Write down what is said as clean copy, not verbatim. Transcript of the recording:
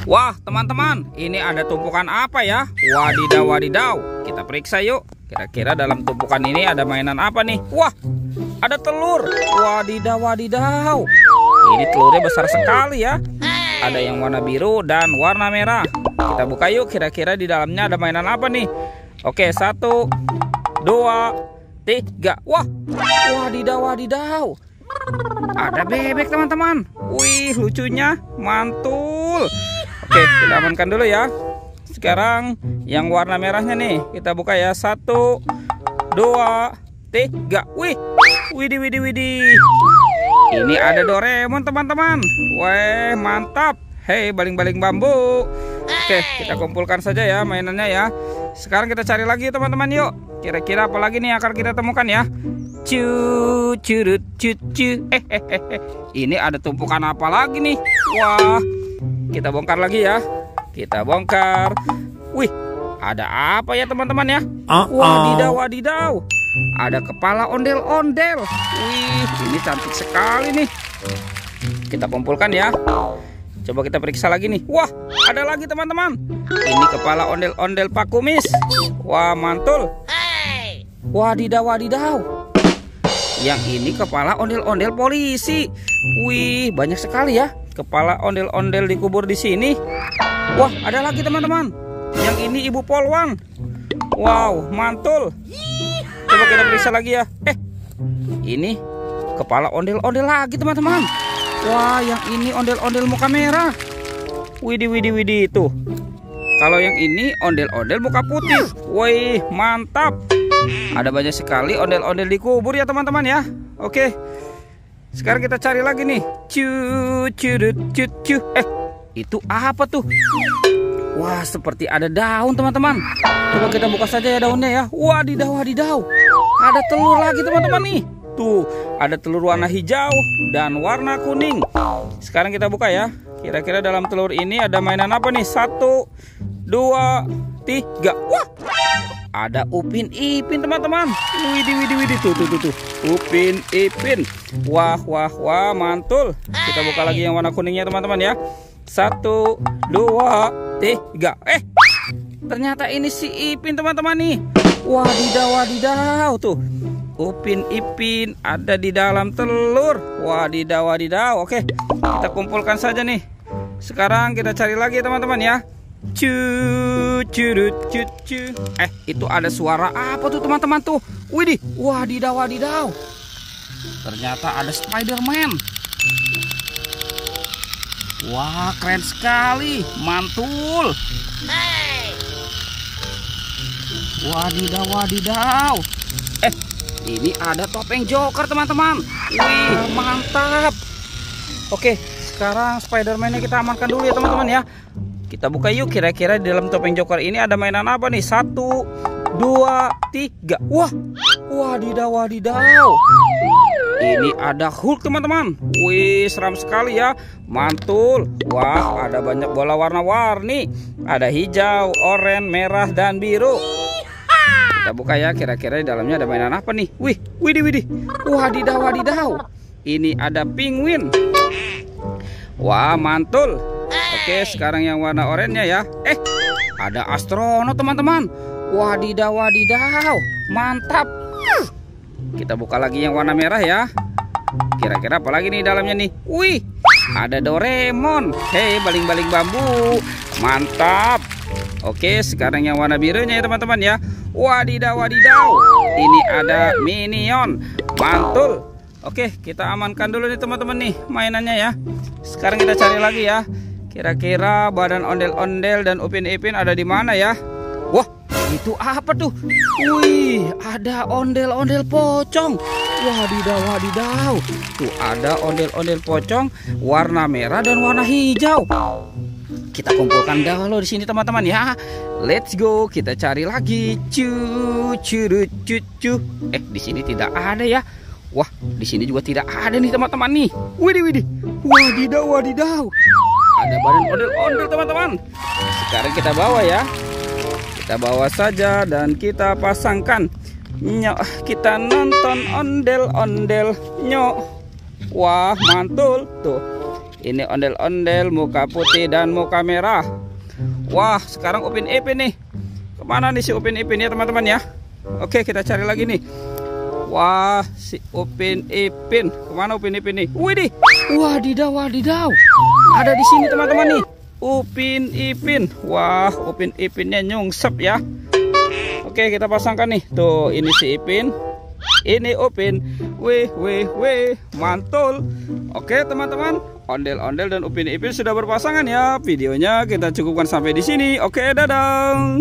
Wah, teman-teman, ini ada tumpukan apa ya? Wadidaw, wadidaw. Kita periksa yuk. Kira-kira dalam tumpukan ini ada mainan apa nih? Wah, ada telur. Wadidaw, wadidaw. Ini telurnya besar sekali ya. Ada yang warna biru dan warna merah. Kita buka yuk, kira-kira di dalamnya ada mainan apa nih? Oke, 1, 2, 3. Wah, wadidaw, wadidaw. Ada bebek, teman-teman. Wih, lucunya, mantul. Oke, kita amankan dulu ya. Sekarang yang warna merahnya nih, kita buka ya. 1, 2, 3. Wih, widih, widih, widih. Ini ada Doraemon, teman-teman. Weh, mantap. Hei, baling-baling bambu. Oke, kita kumpulkan saja ya mainannya ya. Sekarang kita cari lagi teman-teman yuk. Kira-kira apa lagi nih yang akan kita temukan ya? Curut cucu. Ini ada tumpukan apa lagi nih? Wah, kita bongkar lagi ya. Kita bongkar. Wih, ada apa ya teman-teman ya? Wadidaw, wadidaw. Ada kepala ondel-ondel. Wih, ini cantik sekali nih. Kita kumpulkan ya. Coba kita periksa lagi nih. Wah, ada lagi teman-teman. Ini kepala ondel-ondel Pak Kumis. Wah, mantul. Wadidaw, wadidaw. Yang ini kepala ondel-ondel polisi. Wih, banyak sekali ya kepala ondel-ondel dikubur di sini. Wah, ada lagi teman-teman. Yang ini Ibu Polwan. Wow, mantul. Coba kita periksa lagi ya. Ini kepala ondel-ondel lagi teman-teman. Wah, yang ini ondel-ondel muka merah. Widih, widih, widih tuh. Kalau yang ini ondel-ondel muka putih. Wih, mantap. Ada banyak sekali ondel-ondel dikubur ya teman-teman ya. Oke, sekarang kita cari lagi nih. Cu. Itu apa tuh? Wah, seperti ada daun teman-teman. Coba kita buka saja ya daunnya ya. Wadidaw, wadidaw. Ada telur lagi teman-teman nih. Tuh, ada telur warna hijau dan warna kuning. Sekarang kita buka ya. Kira-kira dalam telur ini ada mainan apa nih? 1, 2, 3. Wah, ada Upin Ipin teman-teman. Widih, widih, widih. Tuh. Upin Ipin. Wah, mantul. Kita buka lagi yang warna kuningnya teman-teman ya. 1, 2, 3. Ternyata ini si Ipin teman-teman nih. Wadidaw, wadidaw tuh. Upin Ipin ada di dalam telur. Wadidaw, wadidaw. Oke, kita kumpulkan saja nih. Sekarang kita cari lagi teman-teman ya. Curut cucu. Itu ada suara apa tuh teman-teman tuh? Widih, wadidaw, wadidaw. Ternyata ada Spider-Man. Wah, keren sekali, mantul. Wadidaw, wadidaw. Ini ada topeng Joker teman-teman. Wih, mantap. Oke, sekarang Spider-Man-nya kita amankan dulu ya teman-teman ya. Kita buka yuk, kira-kira di dalam topeng Joker ini ada mainan apa nih? 1, 2, 3. Wah, wadidaw, wadidaw. Ini ada Hulk teman-teman. Wih, seram sekali ya, mantul. Wah, ada banyak bola warna-warni. Ada hijau, oranye, merah, dan biru. Kita buka ya, kira-kira di dalamnya ada mainan apa nih? Wih, widih, widih. Wadidaw, wadidaw. Ini ada penguin. Wah, mantul. Oke, sekarang yang warna oranye ya. Ada astronot teman-teman. Wadidaw, wadidaw. Mantap. Kita buka lagi yang warna merah ya. Kira-kira apa lagi nih dalamnya nih? Wih, ada Doraemon. Hei, baling-baling bambu. Mantap. Oke, sekarang yang warna birunya ya teman-teman ya. Wadidaw, wadidaw. Ini ada Minion. Mantul. Oke, kita amankan dulu nih teman-teman nih mainannya ya. Sekarang kita cari lagi ya. Kira-kira badan ondel-ondel dan Upin Ipin ada di mana ya? Wah, itu apa tuh? Wih, ada ondel-ondel pocong. Wadidaw, wadidaw. Tuh ada ondel-ondel pocong warna merah dan warna hijau. Kita kumpulkan dahulu di sini teman-teman ya. Let's go, kita cari lagi. Curut cucu. Di sini tidak ada ya. Wah, di sini juga tidak ada nih teman-teman nih. Widih, widih. Wadidaw, wadidaw. Ada badan ondel-ondel teman-teman. Sekarang kita bawa ya. Kita bawa saja dan kita pasangkan. Nyok, kita nonton ondel-ondel. Nyok. Wah, mantul tuh. Ini ondel-ondel muka putih dan muka merah. Wah, sekarang Upin Ipin nih. Kemana nih si Upin Ipin ya teman-teman ya? Oke, kita cari lagi nih. Wah, si Upin Ipin. Kemana Upin Ipin nih? Widih, wadidaw, wadidaw. Ada di sini teman-teman nih. Upin Ipin. Wah, Upin Ipinnya nyungsep ya. Oke, kita pasangkan nih. Tuh, ini si Ipin. Ini Upin. Wih, mantul. Oke teman-teman, ondel-ondel dan Upin Ipin sudah berpasangan ya. Videonya kita cukupkan sampai di sini. Oke, dadah.